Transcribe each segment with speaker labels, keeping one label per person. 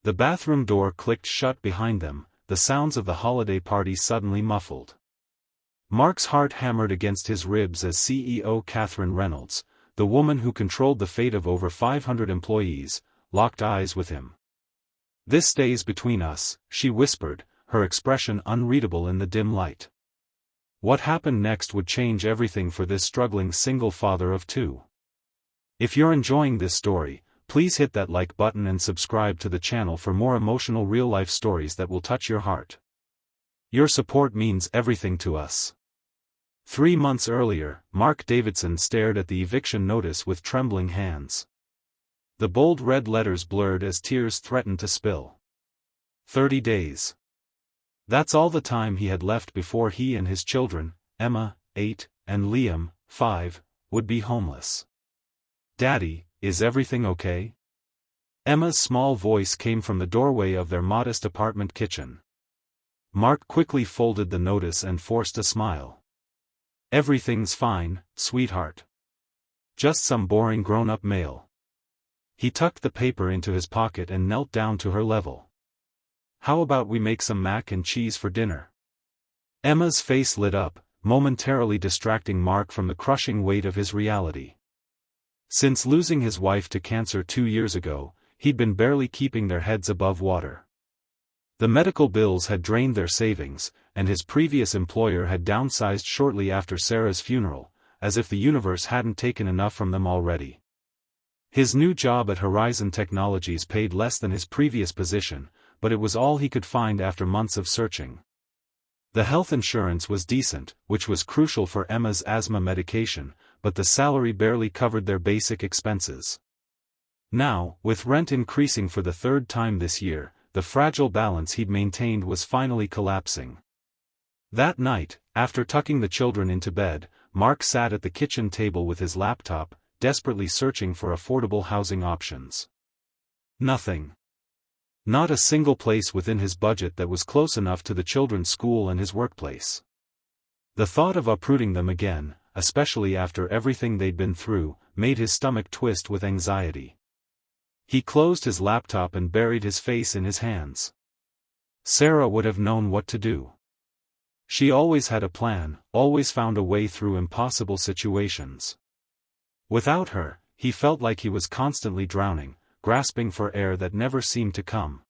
Speaker 1: The bathroom door clicked shut behind them, the sounds of the holiday party suddenly muffled. Mark's heart hammered against his ribs as CEO Catherine Reynolds, the woman who controlled the fate of over 500 employees, locked eyes with him. "This stays between us," she whispered, her expression unreadable in the dim light. What happened next would change everything for this struggling single father of two. If you're enjoying this story, please hit that like button and subscribe to the channel for more emotional real-life stories that will touch your heart. Your support means everything to us. 3 months earlier, Mark Davidson stared at the eviction notice with trembling hands. The bold red letters blurred as tears threatened to spill. 30 days. That's all the time he had left before he and his children, Emma, 8, and Liam, 5, would be homeless. "Daddy, is everything okay?" Emma's small voice came from the doorway of their modest apartment kitchen. Mark quickly folded the notice and forced a smile. "Everything's fine, sweetheart. Just some boring grown-up mail." He tucked the paper into his pocket and knelt down to her level. "How about we make some mac and cheese for dinner?" Emma's face lit up, momentarily distracting Mark from the crushing weight of his reality. Since losing his wife to cancer 2 years ago, he'd been barely keeping their heads above water. The medical bills had drained their savings, and his previous employer had downsized shortly after Sarah's funeral, as if the universe hadn't taken enough from them already. His new job at Horizon Technologies paid less than his previous position, but it was all he could find after months of searching. The health insurance was decent, which was crucial for Emma's asthma medication, but the salary barely covered their basic expenses. Now, with rent increasing for the 3rd time this year, the fragile balance he'd maintained was finally collapsing. That night, after tucking the children into bed, Mark sat at the kitchen table with his laptop, desperately searching for affordable housing options. Nothing. Not a single place within his budget that was close enough to the children's school and his workplace. The thought of uprooting them again, especially after everything they'd been through, made his stomach twist with anxiety. He closed his laptop and buried his face in his hands. Sarah would have known what to do. She always had a plan, always found a way through impossible situations. Without her, he felt like he was constantly drowning, grasping for air that never seemed to come.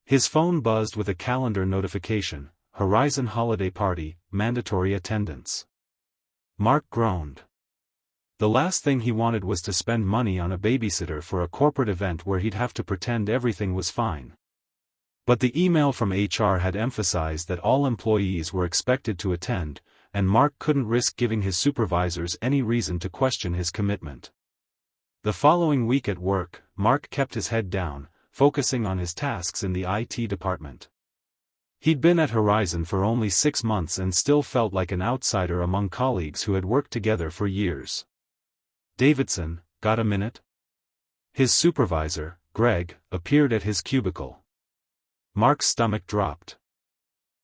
Speaker 1: His phone buzzed with a calendar notification: Horizon holiday party, mandatory attendance. Mark groaned. The last thing he wanted was to spend money on a babysitter for a corporate event where he'd have to pretend everything was fine. But the email from HR had emphasized that all employees were expected to attend, and Mark couldn't risk giving his supervisors any reason to question his commitment. The following week at work, Mark kept his head down, focusing on his tasks in the IT department. He'd been at Horizon for only 6 months and still felt like an outsider among colleagues who had worked together for years. "Davidson, got a minute?" His supervisor, Greg, appeared at his cubicle. Mark's stomach dropped.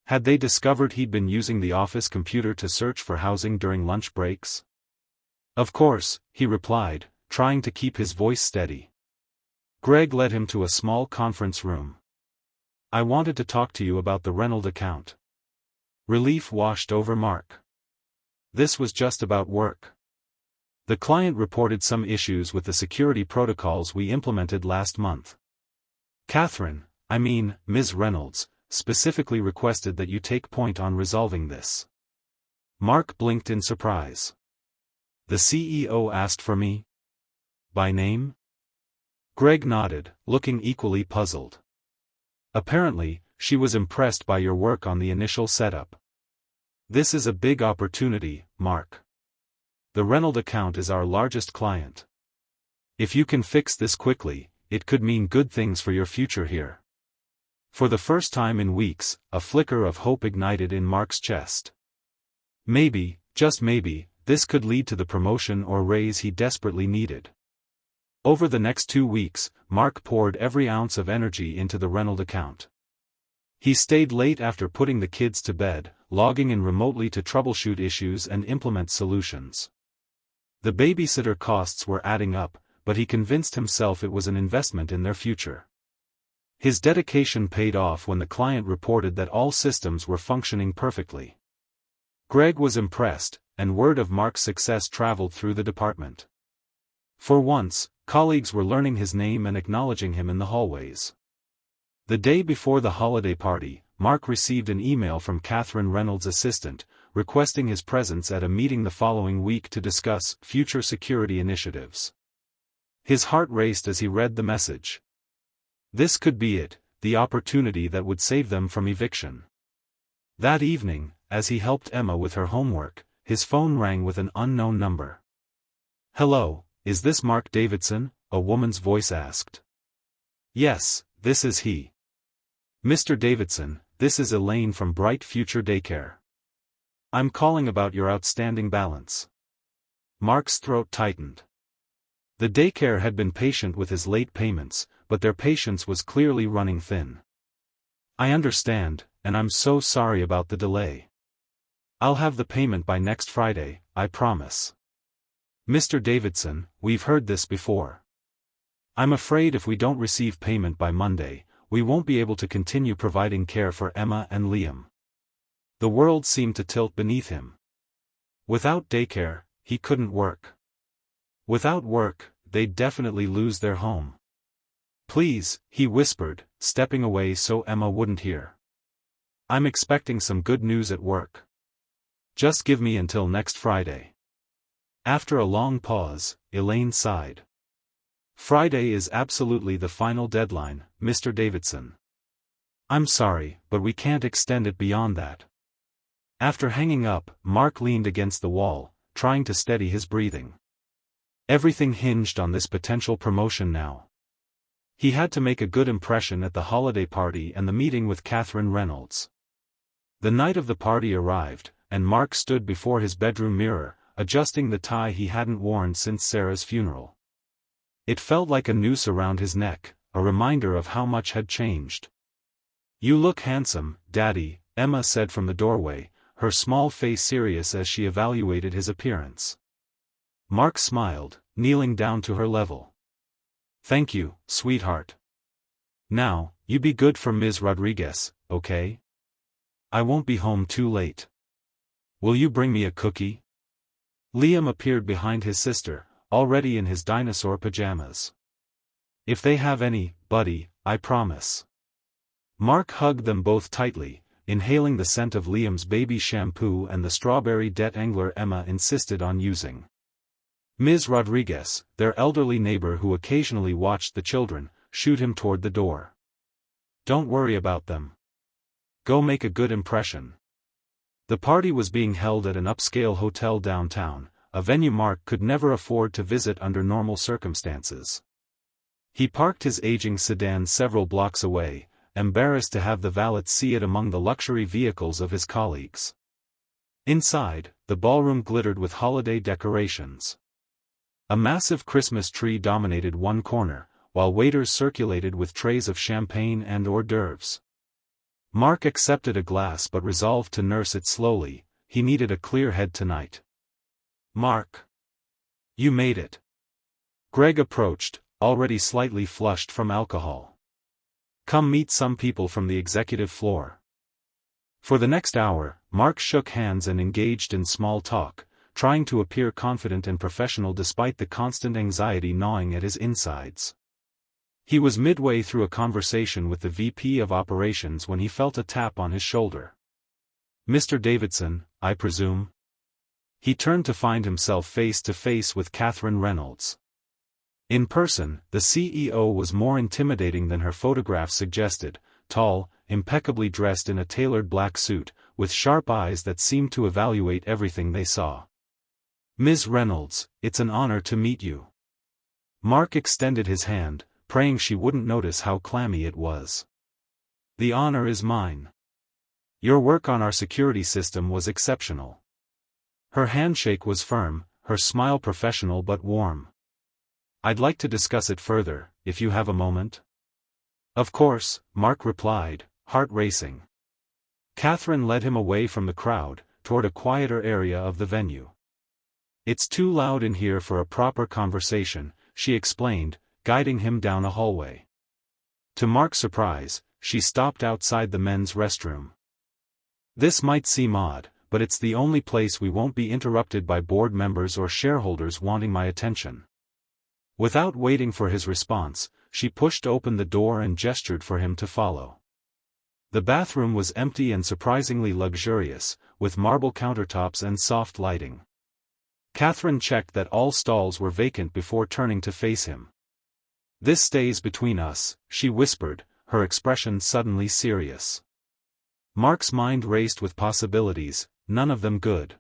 Speaker 1: Had they discovered he'd been using the office computer to search for housing during lunch breaks? "Of course," he replied, trying to keep his voice steady. Greg led him to a small conference room. "I wanted to talk to you about the Reynolds account." Relief washed over Mark. This was just about work. The client reported some issues with the security protocols we implemented last month. Ms. Reynolds, specifically requested that you take point on resolving this. Mark blinked in surprise. "The CEO asked for me? By name?" Greg nodded, looking equally puzzled. "Apparently, she was impressed by your work on the initial setup. This is a big opportunity, Mark. The Reynolds account is our largest client. If you can fix this quickly, it could mean good things for your future here." For the first time in weeks, a flicker of hope ignited in Mark's chest. Maybe, just maybe, this could lead to the promotion or raise he desperately needed. Over the next 2 weeks, Mark poured every ounce of energy into the Reynolds account. He stayed late after putting the kids to bed, logging in remotely to troubleshoot issues and implement solutions. The babysitter costs were adding up, but he convinced himself it was an investment in their future. His dedication paid off when the client reported that all systems were functioning perfectly. Greg was impressed, and word of Mark's success traveled through the department. For once, colleagues were learning his name and acknowledging him in the hallways. The day before the holiday party, Mark received an email from Catherine Reynolds' assistant, requesting his presence at a meeting the following week to discuss future security initiatives. His heart raced as he read the message. This could be it, the opportunity that would save them from eviction. That evening, as he helped Emma with her homework, his phone rang with an unknown number. "Hello, is this Mark Davidson?" a woman's voice asked. "Yes, this is he. Mr. Davidson, this is Elaine from Bright Future Daycare. I'm calling about your outstanding balance." Mark's throat tightened. The daycare had been patient with his late payments, but their patience was clearly running thin. "I understand, and I'm so sorry about the delay. I'll have the payment by next Friday, I promise." "Mr. Davidson, we've heard this before. I'm afraid if we don't receive payment by Monday, we won't be able to continue providing care for Emma and Liam." The world seemed to tilt beneath him. Without daycare, he couldn't work. Without work, they'd definitely lose their home. "Please," he whispered, stepping away so Emma wouldn't hear. "I'm expecting some good news at work. Just give me until next Friday." After a long pause, Elaine sighed. "Friday is absolutely the final deadline, Mr. Davidson. I'm sorry, but we can't extend it beyond that." After hanging up, Mark leaned against the wall, trying to steady his breathing. Everything hinged on this potential promotion now. He had to make a good impression at the holiday party and the meeting with Catherine Reynolds. The night of the party arrived, and Mark stood before his bedroom mirror, adjusting the tie he hadn't worn since Sarah's funeral. It felt like a noose around his neck, a reminder of how much had changed. "You look handsome, Daddy," Emma said from the doorway, her small face serious as she evaluated his appearance. Mark smiled, kneeling down to her level. "Thank you, sweetheart. Now, you be good for Ms. Rodriguez, okay? I won't be home too late. Will you bring me a cookie?" Liam appeared behind his sister, already in his dinosaur pajamas. "If they have any, buddy, I promise." Mark hugged them both tightly, inhaling the scent of Liam's baby shampoo and the strawberry Det Angler Emma insisted on using. Ms. Rodriguez, their elderly neighbor who occasionally watched the children, shooed him toward the door. "Don't worry about them. Go make a good impression." The party was being held at an upscale hotel downtown, a venue Mark could never afford to visit under normal circumstances. He parked his aging sedan several blocks away, embarrassed to have the valet see it among the luxury vehicles of his colleagues. Inside, the ballroom glittered with holiday decorations. A massive Christmas tree dominated one corner, while waiters circulated with trays of champagne and hors d'oeuvres. Mark accepted a glass but resolved to nurse it slowly. He needed a clear head tonight. "Mark. You made it." Greg approached, already slightly flushed from alcohol. "Come meet some people from the executive floor." For the next hour, Mark shook hands and engaged in small talk, trying to appear confident and professional despite the constant anxiety gnawing at his insides. He was midway through a conversation with the VP of Operations when he felt a tap on his shoulder. "Mr. Davidson, I presume?" He turned to find himself face to face with Catherine Reynolds. In person, the CEO was more intimidating than her photograph suggested, tall, impeccably dressed in a tailored black suit, with sharp eyes that seemed to evaluate everything they saw. "Ms. Reynolds, it's an honor to meet you." Mark extended his hand, praying she wouldn't notice how clammy it was. "The honor is mine. Your work on our security system was exceptional." Her handshake was firm, her smile professional but warm. "I'd like to discuss it further, if you have a moment." "Of course," Mark replied, heart racing. Catherine led him away from the crowd, toward a quieter area of the venue. "It's too loud in here for a proper conversation," she explained, guiding him down a hallway. To Mark's surprise, she stopped outside the men's restroom. This might seem odd, but it's the only place we won't be interrupted by board members or shareholders wanting my attention. Without waiting for his response, she pushed open the door and gestured for him to follow. The bathroom was empty and surprisingly luxurious, with marble countertops and soft lighting. Catherine checked that all stalls were vacant before turning to face him. "This stays between us," she whispered, her expression suddenly serious. Mark's mind raced with possibilities, none of them good.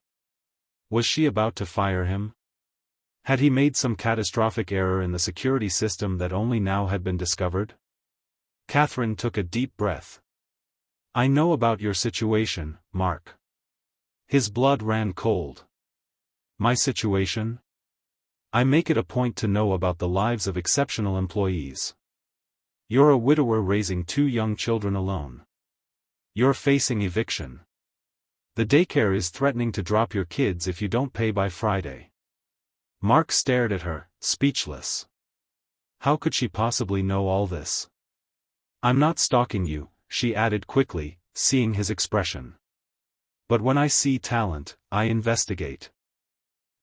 Speaker 1: Was she about to fire him? Had he made some catastrophic error in the security system that only now had been discovered? Catherine took a deep breath. "I know about your situation, Mark." His blood ran cold. "My situation? I make it a point to know about the lives of exceptional employees. You're a widower raising 2 young children alone. You're facing eviction. The daycare is threatening to drop your kids if you don't pay by Friday." Mark stared at her, speechless. How could she possibly know all this? "I'm not stalking you," she added quickly, seeing his expression. "But when I see talent, I investigate.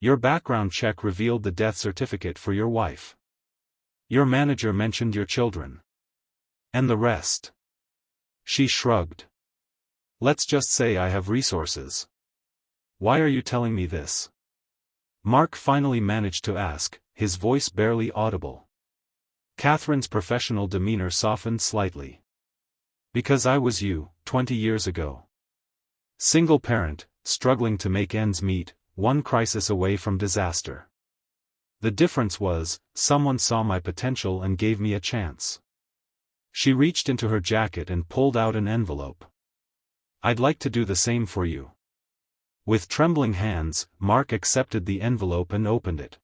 Speaker 1: Your background check revealed the death certificate for your wife. Your manager mentioned your children. And the rest." She shrugged. "Let's just say I have resources. Why are you telling me this?" Mark finally managed to ask, his voice barely audible. Catherine's professional demeanor softened slightly. "Because I was you, 20 years ago. Single parent, struggling to make ends meet, one crisis away from disaster. The difference was, someone saw my potential and gave me a chance." She reached into her jacket and pulled out an envelope. "I'd like to do the same for you." With trembling hands, Mark accepted the envelope and opened it.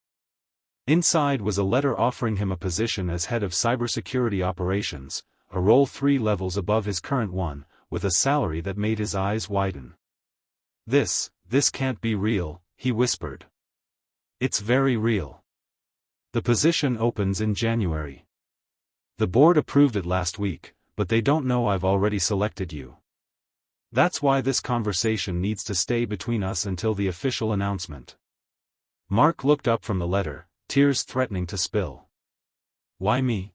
Speaker 1: Inside was a letter offering him a position as head of cybersecurity operations, a role 3 levels above his current one, with a salary that made his eyes widen. This can't be real," he whispered. "It's very real. The position opens in January. The board approved it last week, but they don't know I've already selected you. That's why this conversation needs to stay between us until the official announcement." Mark looked up from the letter, tears threatening to spill. "Why me?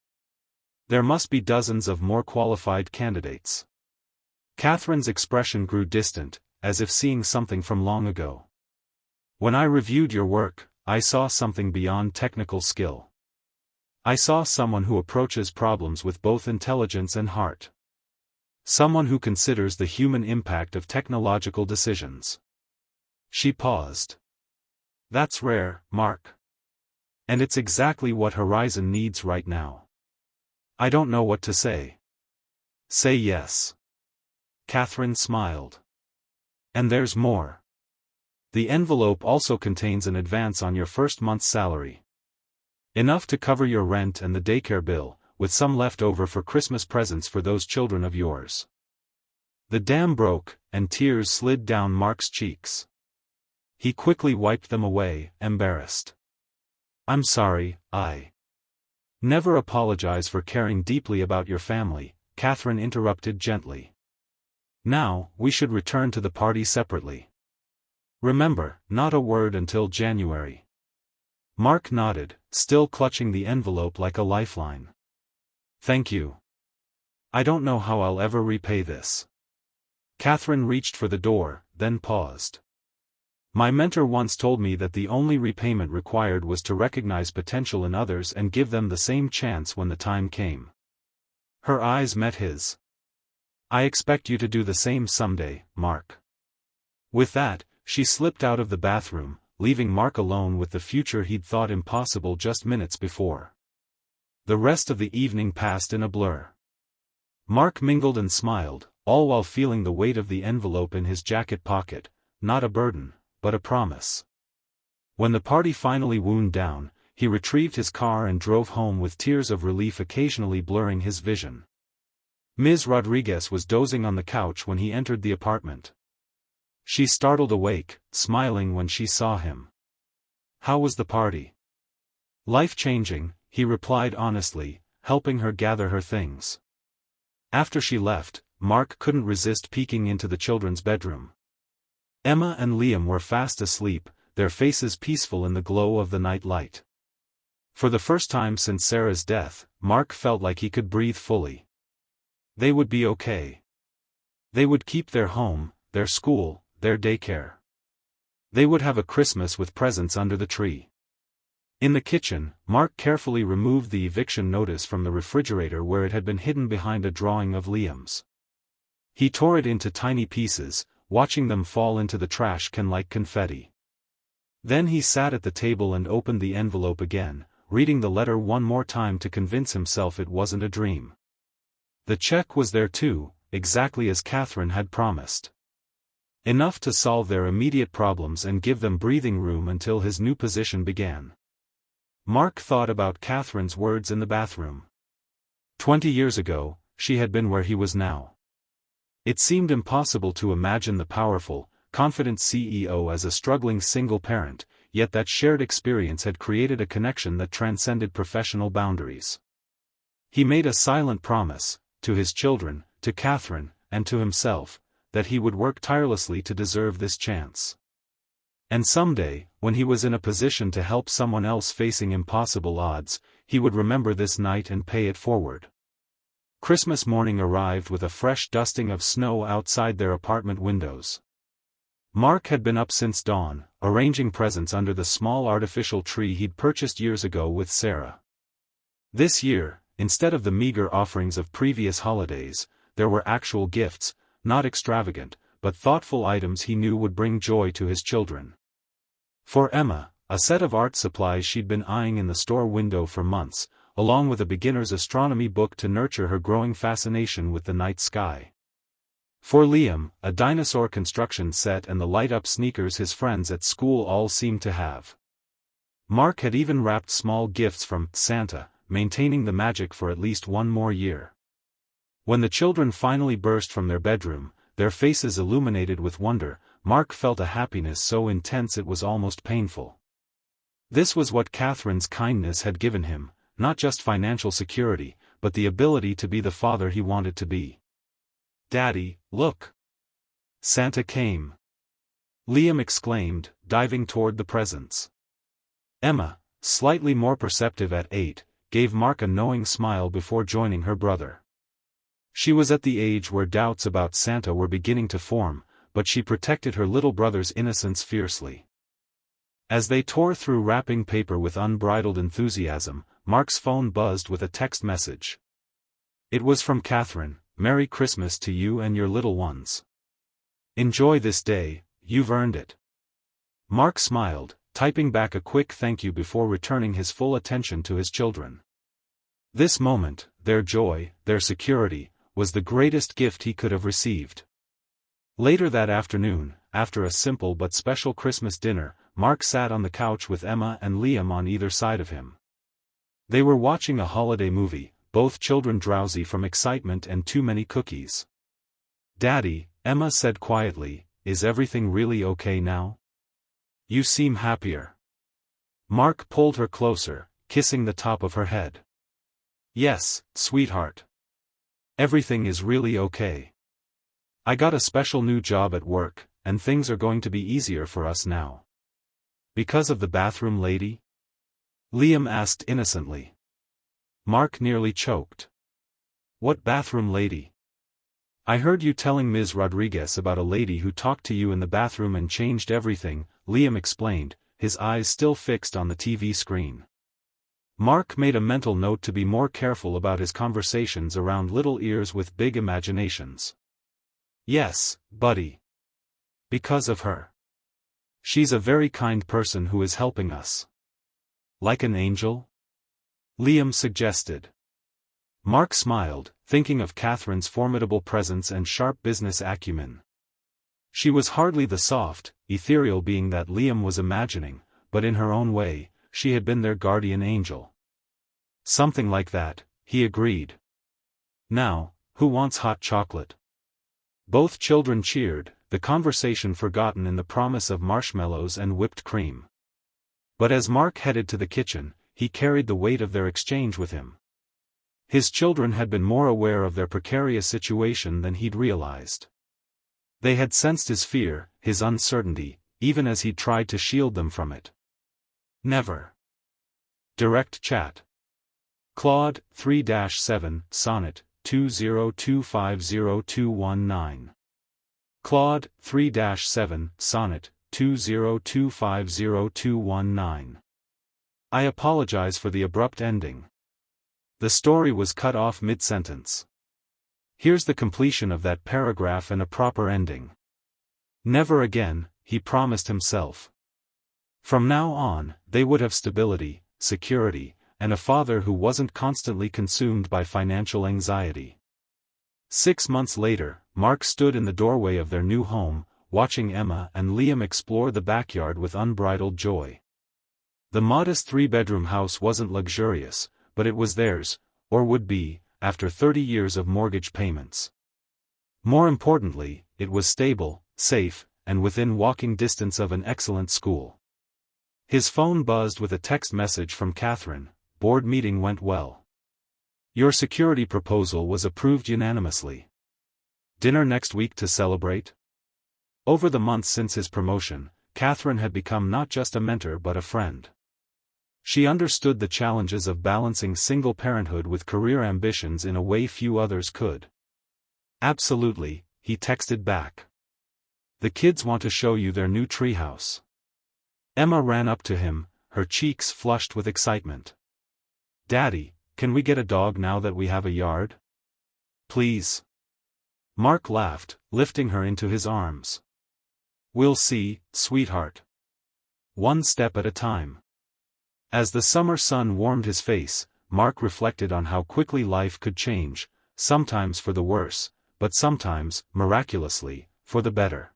Speaker 1: There must be dozens of more qualified candidates." Catherine's expression grew distant, as if seeing something from long ago. "When I reviewed your work, I saw something beyond technical skill. I saw someone who approaches problems with both intelligence and heart. Someone who considers the human impact of technological decisions." She paused. "That's rare, Mark. And it's exactly what Horizon needs right now." "I don't know what to say." "Say yes." Catherine smiled. "And there's more. The envelope also contains an advance on your first month's salary. Enough to cover your rent and the daycare bill, with some left over for Christmas presents for those children of yours." The dam broke, and tears slid down Mark's cheeks. He quickly wiped them away, embarrassed. "I'm sorry, I never apologize for caring deeply about your family," Catherine interrupted gently. "Now, we should return to the party separately. Remember, not a word until January." Mark nodded, still clutching the envelope like a lifeline. "Thank you. I don't know how I'll ever repay this." Catherine reached for the door, then paused. "My mentor once told me that the only repayment required was to recognize potential in others and give them the same chance when the time came." Her eyes met his. "I expect you to do the same someday, Mark." With that, she slipped out of the bathroom, leaving Mark alone with the future he'd thought impossible just minutes before. The rest of the evening passed in a blur. Mark mingled and smiled, all while feeling the weight of the envelope in his jacket pocket, not a burden, but a promise. When the party finally wound down, he retrieved his car and drove home with tears of relief occasionally blurring his vision. Ms. Rodriguez was dozing on the couch when he entered the apartment. She startled awake, smiling when she saw him. "How was the party?" "Life-changing," he replied honestly, helping her gather her things. After she left, Mark couldn't resist peeking into the children's bedroom. Emma and Liam were fast asleep, their faces peaceful in the glow of the night light. For the first time since Sarah's death, Mark felt like he could breathe fully. They would be okay. They would keep their home, their school, their daycare. They would have a Christmas with presents under the tree. In the kitchen, Mark carefully removed the eviction notice from the refrigerator where it had been hidden behind a drawing of Liam's. He tore it into tiny pieces, watching them fall into the trash can like confetti. Then he sat at the table and opened the envelope again, reading the letter one more time to convince himself it wasn't a dream. The check was there too, exactly as Catherine had promised. Enough to solve their immediate problems and give them breathing room until his new position began. Mark thought about Catherine's words in the bathroom. 20 years ago, she had been where he was now. It seemed impossible to imagine the powerful, confident CEO as a struggling single parent, yet that shared experience had created a connection that transcended professional boundaries. He made a silent promise, to his children, to Catherine, and to himself, that he would work tirelessly to deserve this chance. And someday, when he was in a position to help someone else facing impossible odds, he would remember this night and pay it forward. Christmas morning arrived with a fresh dusting of snow outside their apartment windows. Mark had been up since dawn, arranging presents under the small artificial tree he'd purchased years ago with Sarah. This year, instead of the meager offerings of previous holidays, there were actual gifts, not extravagant, but thoughtful items he knew would bring joy to his children. For Emma, a set of art supplies she'd been eyeing in the store window for months, along with a beginner's astronomy book to nurture her growing fascination with the night sky. For Liam, a dinosaur construction set and the light-up sneakers his friends at school all seemed to have. Mark had even wrapped small gifts from Santa, maintaining the magic for at least one more year. When the children finally burst from their bedroom, their faces illuminated with wonder, Mark felt a happiness so intense it was almost painful. This was what Catherine's kindness had given him, not just financial security, but the ability to be the father he wanted to be. "Daddy, look! Santa came!" Liam exclaimed, diving toward the presents. Emma, slightly more perceptive at 8, gave Mark a knowing smile before joining her brother. She was at the age where doubts about Santa were beginning to form, but she protected her little brother's innocence fiercely. As they tore through wrapping paper with unbridled enthusiasm, Mark's phone buzzed with a text message. It was from Catherine. "Merry Christmas to you and your little ones. Enjoy this day, you've earned it." Mark smiled, typing back a quick thank you before returning his full attention to his children. This moment, their joy, their security, was the greatest gift he could have received. Later that afternoon, after a simple but special Christmas dinner, Mark sat on the couch with Emma and Liam on either side of him. They were watching a holiday movie, both children drowsy from excitement and too many cookies. "Daddy," Emma said quietly, "is everything really okay now? You seem happier." Mark pulled her closer, kissing the top of her head. "Yes, sweetheart. Everything is really okay. I got a special new job at work, and things are going to be easier for us now." "Because of the bathroom lady?" Liam asked innocently. Mark nearly choked. "What bathroom lady?" "I heard you telling Ms. Rodriguez about a lady who talked to you in the bathroom and changed everything," Liam explained, his eyes still fixed on the TV screen. Mark made a mental note to be more careful about his conversations around little ears with big imaginations. "Yes, buddy. Because of her. She's a very kind person who is helping us." "Like an angel?" Liam suggested. Mark smiled, thinking of Catherine's formidable presence and sharp business acumen. She was hardly the soft, ethereal being that Liam was imagining, but in her own way, she had been their guardian angel. "Something like that," he agreed. "Now, who wants hot chocolate?" Both children cheered, the conversation forgotten in the promise of marshmallows and whipped cream. But as Mark headed to the kitchen, he carried the weight of their exchange with him. His children had been more aware of their precarious situation than he'd realized. They had sensed his fear, his uncertainty, even as he'd tried to shield them from it. Never. Direct chat. Claude, 3-7, Sonnet, 202502219. Claude, 3-7, Sonnet, 202502219. I apologize for the abrupt ending. The story was cut off mid-sentence. Here's the completion of that paragraph and a proper ending. Never again, he promised himself. From now on, they would have stability, security, and a father who wasn't constantly consumed by financial anxiety. 6 months later, Mark stood in the doorway of their new home, watching Emma and Liam explore the backyard with unbridled joy. The modest 3-bedroom house wasn't luxurious, but it was theirs, or would be, after 30 years of mortgage payments. More importantly, it was stable, safe, and within walking distance of an excellent school. His phone buzzed with a text message from Catherine. Board meeting went well. Your security proposal was approved unanimously. Dinner next week to celebrate? Over the months since his promotion, Catherine had become not just a mentor but a friend. She understood the challenges of balancing single parenthood with career ambitions in a way few others could. Absolutely, he texted back. The kids want to show you their new treehouse. Emma ran up to him, her cheeks flushed with excitement. Daddy, can we get a dog now that we have a yard? Please. Mark laughed, lifting her into his arms. We'll see, sweetheart. One step at a time. As the summer sun warmed his face, Mark reflected on how quickly life could change, sometimes for the worse, but sometimes, miraculously, for the better.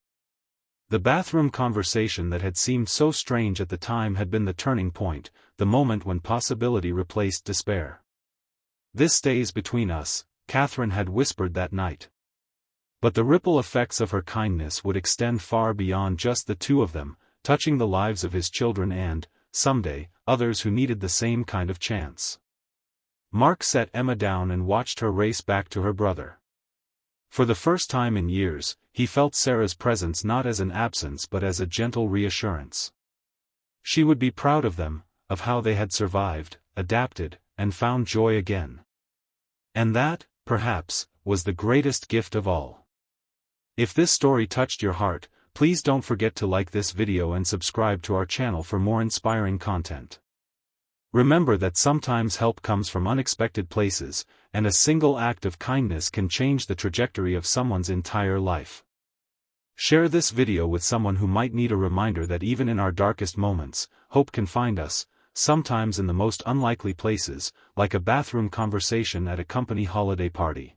Speaker 1: The bathroom conversation that had seemed so strange at the time had been the turning point, the moment when possibility replaced despair. This stays between us, Catherine had whispered that night. But the ripple effects of her kindness would extend far beyond just the two of them, touching the lives of his children and, someday, others who needed the same kind of chance. Mark set Emma down and watched her race back to her brother. For the first time in years, he felt Sarah's presence not as an absence but as a gentle reassurance. She would be proud of them, of how they had survived, adapted, and found joy again. And that, perhaps, was the greatest gift of all. If this story touched your heart, please don't forget to like this video and subscribe to our channel for more inspiring content. Remember that sometimes help comes from unexpected places, and a single act of kindness can change the trajectory of someone's entire life. Share this video with someone who might need a reminder that even in our darkest moments, hope can find us, sometimes in the most unlikely places, like a bathroom conversation at a company holiday party.